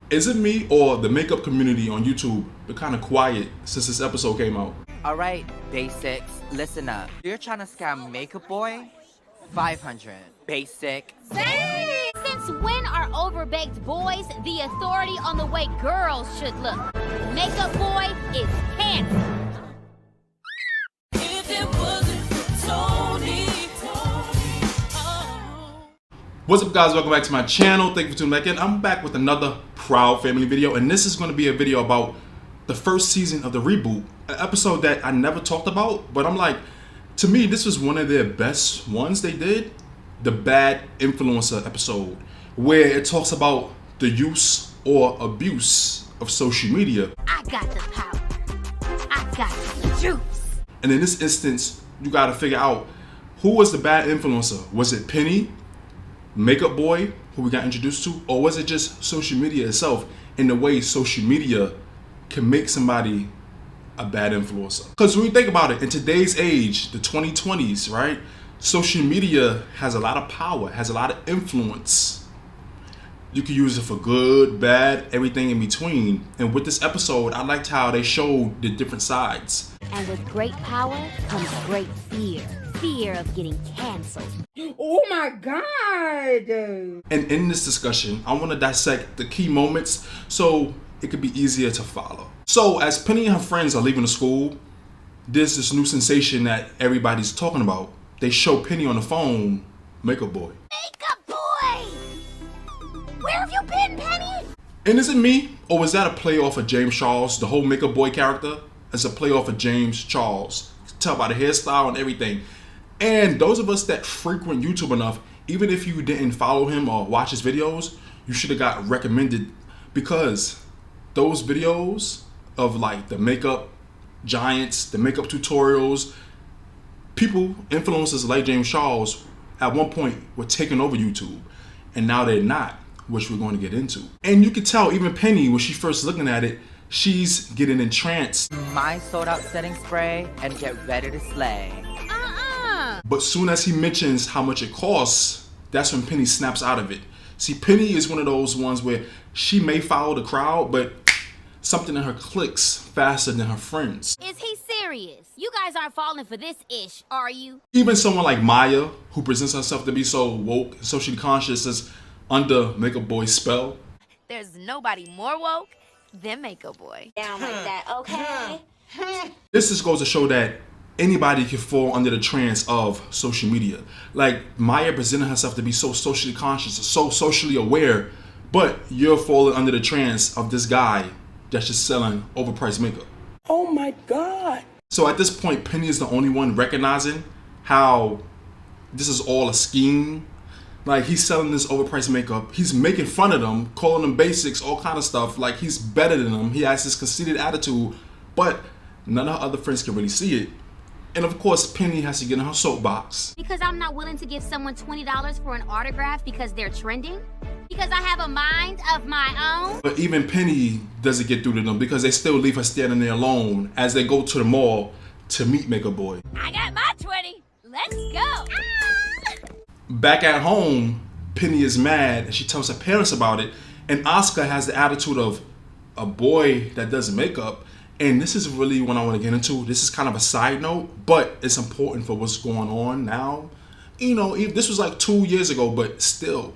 Is it me or the makeup community on YouTube been kind of quiet since this episode came out? Alright, basics, listen up. You're trying to scam Makeup Boy? 500. Basic. Dang! Since when are overbaked boys the authority on the way girls should look? Makeup Boy is canceled. If it wasn't for Tony, What's up, guys? Welcome back to my channel. Thank you for tuning back in. I'm back with another Proud Family video, and this is going to be a video about the first season of the reboot, an episode that I never talked about, but I'm like, to me, this was one of their best ones they did, the Bad Influencer episode, where it talks about the use or abuse of social media. I got the power. I got the juice. And in this instance, you got to figure out who was the bad influencer. Was it Penny, Makeup Boy, who we got introduced to, or was it just social media itself in the way social media can make somebody a bad influencer? Because when you think about it, in today's age, the 2020s, right, social media has a lot of power, has a lot of influence. You can use it for good, bad, everything in between. And with this episode, I liked how they showed the different sides. And with great power comes great fear. Fear of getting canceled. Oh my God! And in this discussion, I want to dissect the key moments so it could be easier to follow. So as Penny and her friends are leaving the school, there's this new sensation that everybody's talking about. They show Penny on the phone, Makeup Boy. Makeup Boy! Where have you been, Penny? And is it me, or was that a play off of James Charles, the whole Makeup Boy character? It's a play off of James Charles. You can tell by the hairstyle and everything. And those of us that frequent YouTube enough, even if you didn't follow him or watch his videos, you should have got recommended, because those videos of like the makeup giants, the makeup tutorials, people, influencers like James Charles at one point were taking over YouTube, and now they're not, which we're going to get into. And you can tell even Penny, when she first looking at it, she's getting entranced. My sold out setting spray and get ready to slay. But soon as he mentions how much it costs, that's when Penny snaps out of it. See, Penny is one of those ones where she may follow the crowd, but something in her clicks faster than her friends. Is he serious? You guys aren't falling for this ish, are you? Even someone like Maya, who presents herself to be so woke and socially conscious, is under Makeup Boy's spell. There's nobody more woke than Makeup Boy. Down like that, okay? This just goes to show that anybody can fall under the trance of social media. Like Maya presented herself to be so socially conscious, so socially aware, but you're falling under the trance of this guy that's just selling overpriced makeup. Oh my God! So at this point, Penny is the only one recognizing how this is all a scheme. Like, he's selling this overpriced makeup. He's making fun of them, calling them basics, all kind of stuff. Like, he's better than them. He has this conceited attitude, but none of her other friends can really see it. And of course, Penny has to get in her soapbox. Because I'm not willing to give someone $20 for an autograph because they're trending? Because I have a mind of my own? But even Penny doesn't get through to them, because they still leave her standing there alone as they go to the mall to meet Makeup Boy. I got my 20. Let's go. Back at home, Penny is mad and she tells her parents about it. And Oscar has the attitude of a boy that does makeup. And this is really what I want to get into. This is kind of a side note, but it's important for what's going on now. You know, this was like 2 years ago, but still,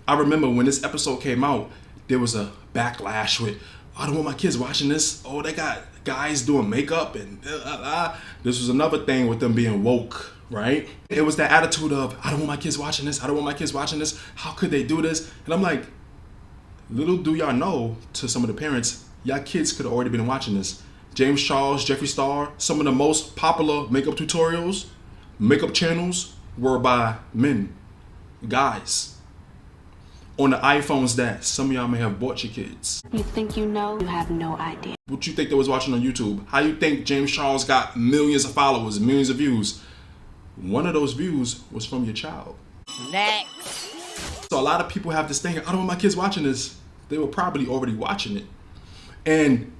I remember when this episode came out, there was a backlash with, I don't want my kids watching this. Oh, they got guys doing makeup and This was another thing with them being woke, right? It was that attitude of, I don't want my kids watching this. I don't want my kids watching this. How could they do this? And I'm like, little do y'all know, to some of the parents, y'all kids could have already been watching this. James Charles, Jeffree Star, some of the most popular makeup tutorials, makeup channels were by men, guys, on the iPhones that some of y'all may have bought your kids. You think you know, you have no idea. What you think they was watching on YouTube? How you think James Charles got millions of followers, millions of views? One of those views was from your child. Next. So a lot of people have this thing, I don't want my kids watching this. They were probably already watching it. And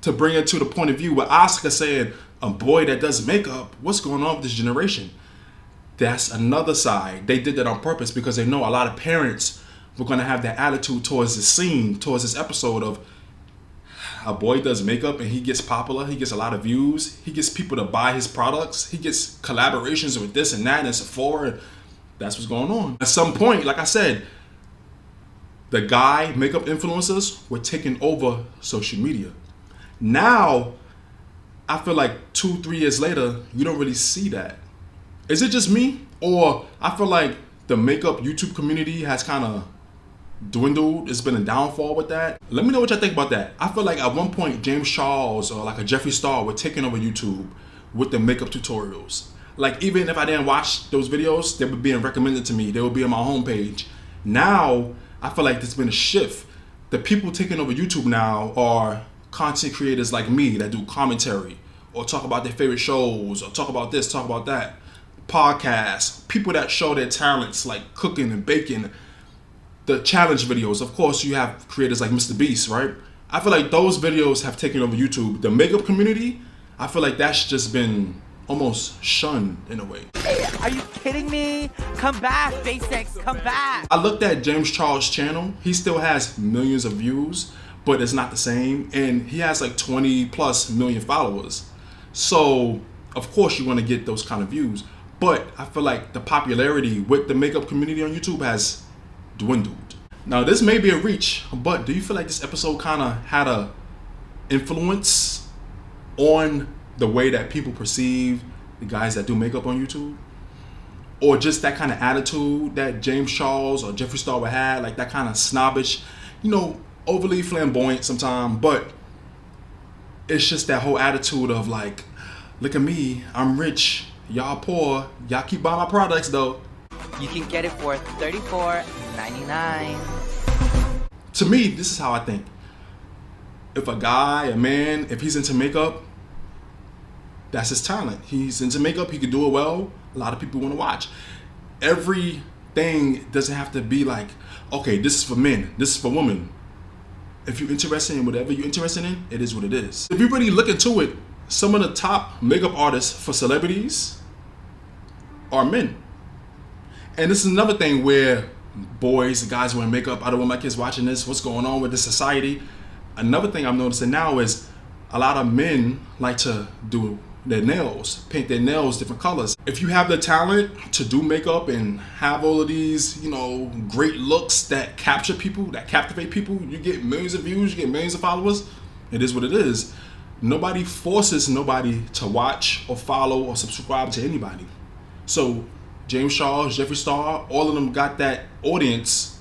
to bring it to the point of view where Oscar said, a boy that does makeup, what's going on with this generation? That's another side. They did that on purpose because they know a lot of parents we're gonna have that attitude towards this scene, towards this episode of a boy does makeup and he gets popular, he gets a lot of views, he gets people to buy his products, he gets collaborations with this and that and Sephora. That's what's going on. At some point, like I said, the guy makeup influencers were taking over social media. Now, I feel like 2-3 years later, you don't really see that. Is it just me? Or I feel like the makeup YouTube community has kind of dwindled. It's been a downfall with that. Let me know what y'all think about that. I feel like at one point James Charles or like a Jeffree Star were taking over YouTube with the makeup tutorials. Like even if I didn't watch those videos, they were being recommended to me. They would be on my homepage. Now I feel like there's been a shift. The people taking over YouTube now are content creators like me that do commentary or talk about their favorite shows or talk about this, talk about that. Podcasts, people that show their talents like cooking and baking. The challenge videos, of course, you have creators like Mr. Beast, right? I feel like those videos have taken over YouTube. The makeup community, I feel like that's just been almost shunned in a way. Hey, are you kidding me? Come back, Basics, come back. I looked at James Charles' channel. He still has millions of views, but it's not the same. And he has like 20+ million followers. So, of course, you're going to get those kind of views. But I feel like the popularity with the makeup community on YouTube has dwindled. Now this may be a reach, but do you feel like this episode kind of had a influence on the way that people perceive the guys that do makeup on YouTube? Or just that kind of attitude that James Charles or Jeffree Star would have, like that kind of snobbish, you know, overly flamboyant sometimes, but it's just that whole attitude of like, look at me, I'm rich, y'all poor, y'all keep buying my products though. You can get it for $34.99. To me, this is how I think. If a guy, a man, if he's into makeup, that's his talent. He's into makeup, he can do it well. A lot of people want to watch. Everything doesn't have to be like, okay, this is for men, this is for women. If you're interested in whatever you're interested in, it is what it is. If you really look into it, some of the top makeup artists for celebrities are men. And this is another thing where boys, guys wearing makeup, I don't want my kids watching this, what's going on with this society. Another thing I'm noticing now is a lot of men like to do their nails, paint their nails different colors. If you have the talent to do makeup and have all of these, you know, great looks that capture people, that captivate people, you get millions of views, you get millions of followers, it is what it is. Nobody forces nobody to watch or follow or subscribe to anybody. So James Charles, Jeffree Star, all of them got that audience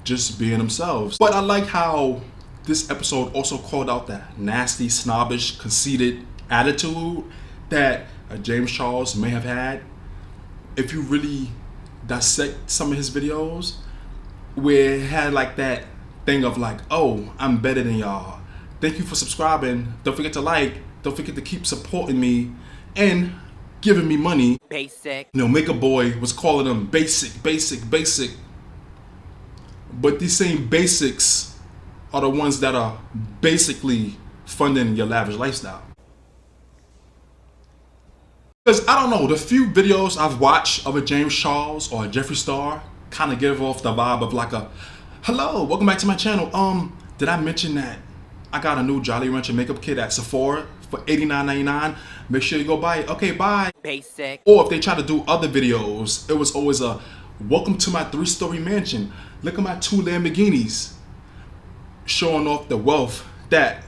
just being themselves. But I like how this episode also called out that nasty, snobbish, conceited attitude that James Charles may have had. If you really dissect some of his videos, where it had like that thing of like, oh, I'm better than y'all. Thank you for subscribing. Don't forget to like. Don't forget to keep supporting me and giving me money. Basic. You know, Makeup Boy was calling them basic, basic, basic. But these same basics are the ones that are basically funding your lavish lifestyle. Because I don't know, the few videos I've watched of a James Charles or a Jeffree Star kind of give off the vibe of like a, hello, welcome back to my channel. Did I mention that I got a new Jolly Rancher makeup kit at Sephora for $89.99? Make sure you go buy it. Okay, bye. Basic. Or if they try to do other videos, it was always a, welcome to my 3-story mansion. Look at my 2 Lamborghinis. Showing off the wealth that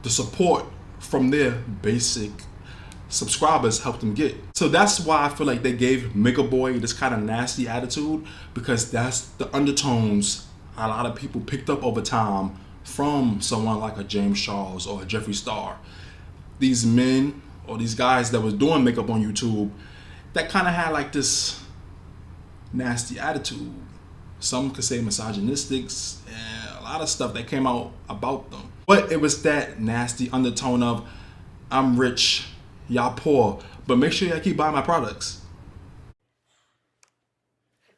the support from their basic subscribers helped them get. So that's why I feel like they gave Makeup Boy this kind of nasty attitude, because that's the undertones a lot of people picked up over time from someone like a James Charles or a Jeffree Star. These men or these guys that was doing makeup on YouTube that kind of had like this nasty attitude. Some could say misogynistic, and a lot of stuff that came out about them. But it was that nasty undertone of, I'm rich, y'all poor, but make sure y'all keep buying my products.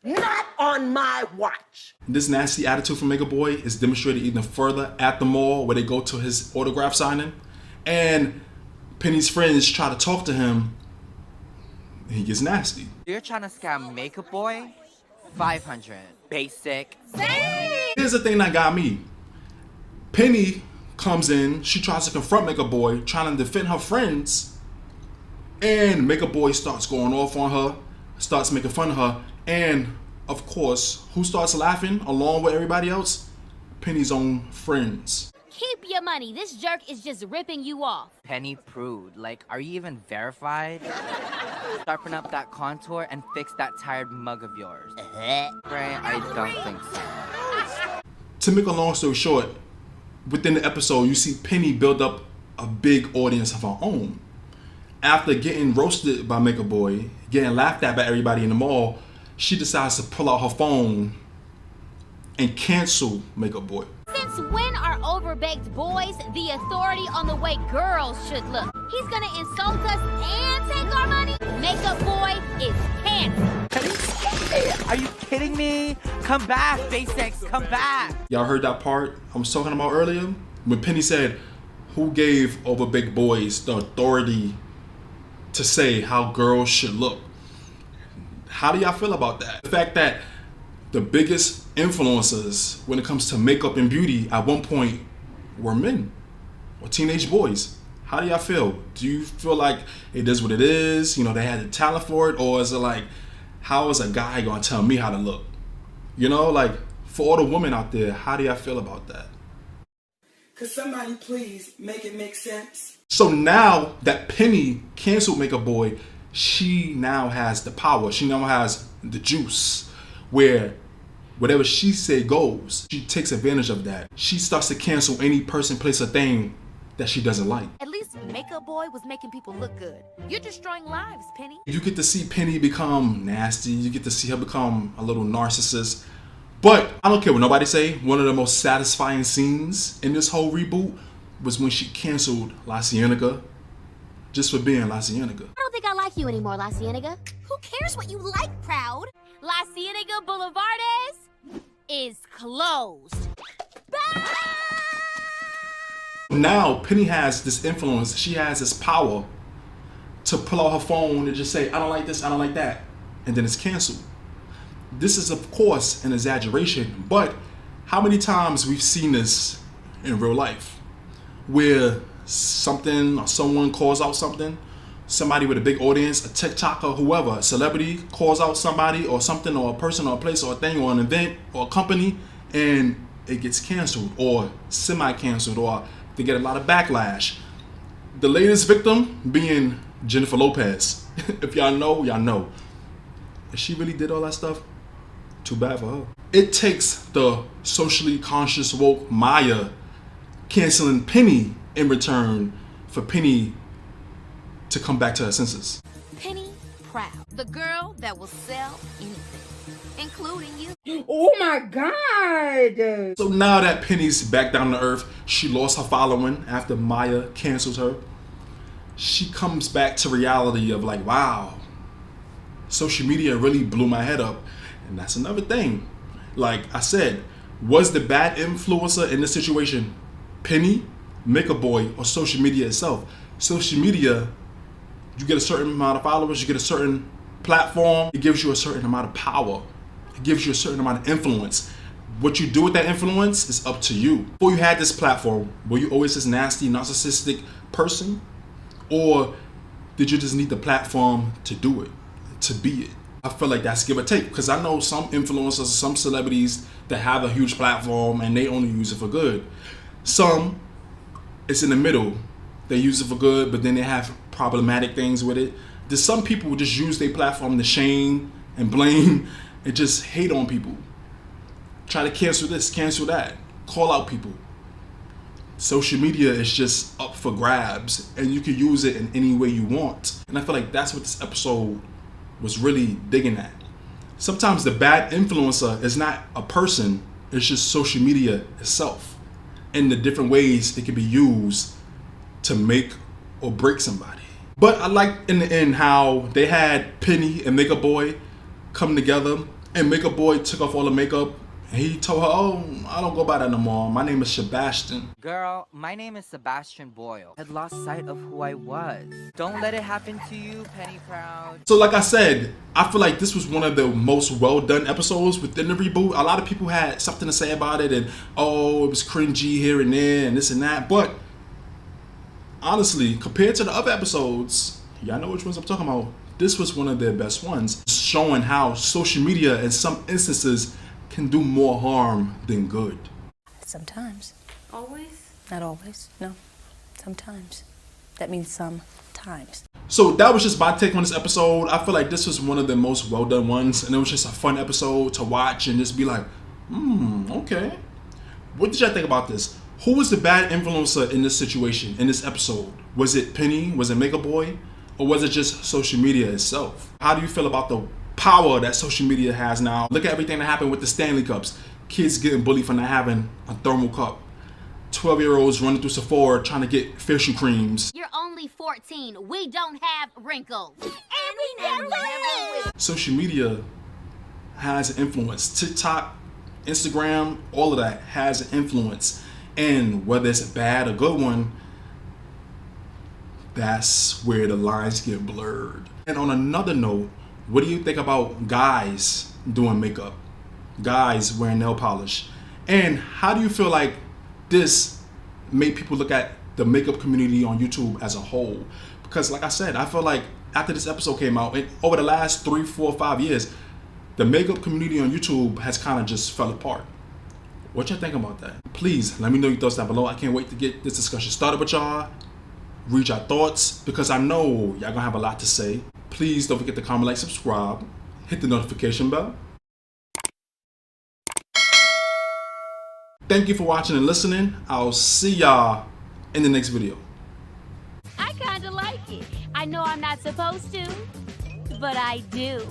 Not on my watch. This nasty attitude from Makeup Boy is demonstrated even further at the mall where they go to his autograph signing. And Penny's friends try to talk to him, and he gets nasty. You're trying to scam Makeup Boy? 500. Basic. Here's the thing that got me. Penny comes in, she tries to confront Makeup Boy, trying to defend her friends, and Makeup Boy starts going off on her, starts making fun of her, and of course, who starts laughing along with everybody else? Penny's own friends. Keep your money. This jerk is just ripping you off. Penny Prude. Like, are you even verified? Sharpen up that contour and fix that tired mug of yours. Right? I don't think so. To make a long story short, within the episode, you see Penny build up a big audience of her own. After getting roasted by Makeup Boy, getting laughed at by everybody in the mall, she decides to pull out her phone and cancel Makeup Boy. Since when are overbaked boys the authority on the way girls should look? He's gonna insult us and take our money? Makeup Boy is canceled. Are you kidding me? Come back, Basics, come back. Y'all heard that part I was talking about earlier? When Penny said, who gave overbaked boys the authority to say how girls should look? How do y'all feel about that? The fact that the biggest influencers when it comes to makeup and beauty at one point were men or teenage boys. How do y'all feel? Do you feel like it is what it is? You know, they had the talent for it? Or is it like, how is a guy gonna tell me how to look? You know, like, for all the women out there, how do y'all feel about that? Could somebody please make it make sense? So now that Penny canceled Makeup Boy, she now has the power. She now has the juice where whatever she say goes. She takes advantage of that. She starts to cancel any person, place, or thing that she doesn't like. At least Makeup Boy was making people look good. You're destroying lives, Penny. You get to see Penny become nasty. You get to see her become a little narcissist. But I don't care what nobody say. One of the most satisfying scenes in this whole reboot was when she canceled La Cienega just for being La Cienega. I don't think I like you anymore, La Cienega. Who cares what you like, Proud? La Cienega Boulevardes is closed. Now Penny has this influence. She has this power to pull out her phone and just say, I don't like this, I don't like that. And then it's canceled. This is, of course, an exaggeration, but how many times we've seen this in real life where something or someone calls out something, somebody with a big audience, a TikToker, whoever, a celebrity calls out somebody or something or a person or a place or a thing or an event or a company, and it gets canceled or semi-canceled or they get a lot of backlash. The latest victim being Jennifer Lopez. If y'all know, y'all know. If she really did all that stuff, too bad for her. It takes the socially conscious woke Maya canceling Penny in return for Penny to come back to her senses. Penny Proud. The girl that will sell anything, including you. Oh my God! So now that Penny's back down to earth, she lost her following after Maya cancels her. She comes back to reality of like, wow, social media really blew my head up. And that's another thing. Like I said, was the bad influencer in this situation Penny, Makeup Boy, or social media itself? Social media, you get a certain amount of followers, you get a certain platform, it gives you a certain amount of power. It gives you a certain amount of influence. What you do with that influence is up to you. Before you had this platform, were you always this nasty, narcissistic person? Or did you just need the platform to do it, to be it? I feel like that's give or take, because I know some influencers, some celebrities that have a huge platform and they only use it for good. Some, it's in the middle. They use it for good, but then they have problematic things with it. There's some people who just use their platform to shame and blame and just hate on people. Try to cancel this, cancel that, call out people. Social media is just up for grabs and you can use it in any way you want. And I feel like that's what this episode was really digging at. Sometimes the bad influencer is not a person, it's just social media itself and the different ways it can be used to make or break somebody. But I liked in the end how they had Penny and Makeup Boy come together, and Makeup Boy took off all the makeup And he told her, oh, I don't go by that no more. My name is Sebastian. Girl, my name is Sebastian Boyle. I had lost sight of who I was. Don't let it happen to you, Penny Proud. So like I said, I feel like this was one of the most well done episodes within the reboot. A lot of people had something to say about it and, oh, it was cringy here and there and this and that. But honestly, compared to the other episodes, y'all know which ones I'm talking about, this was one of their best ones. Showing how social media in some instances can do more harm than good. Sometimes. Always? Not always. No. Sometimes. That means sometimes. So that was just my take on this episode. I feel like this was one of the most well done ones, and it was just a fun episode to watch and just be like, okay. What did y'all think about this? Who was the bad influencer in this situation, in this episode? Was it Penny? Was it Makeup Boy? Or was it just social media itself? How do you feel about the power that social media has now? Look at everything that happened with the Stanley Cups. Kids getting bullied for not having a thermal cup. 12-year-olds running through Sephora trying to get facial creams. You're only 14. We don't have wrinkles. And we never will. Social media has an influence. TikTok, Instagram, all of that has an influence. And whether it's a bad or good one, that's where the lines get blurred. And on another note, what do you think about guys doing makeup? Guys wearing nail polish? And how do you feel like this made people look at the makeup community on YouTube as a whole? Because like I said, I feel like after this episode came out, and over the last 3, 4, 5 years, the makeup community on YouTube has kind of just fell apart. What y'all think about that? Please let me know your thoughts down below. I can't wait to get this discussion started with y'all. Read your thoughts, because I know y'all gonna have a lot to say. Please don't forget to comment, like, subscribe, hit the notification bell. Thank you for watching and listening. I'll see y'all in the next video. I kinda like it. I know I'm not supposed to, but I do.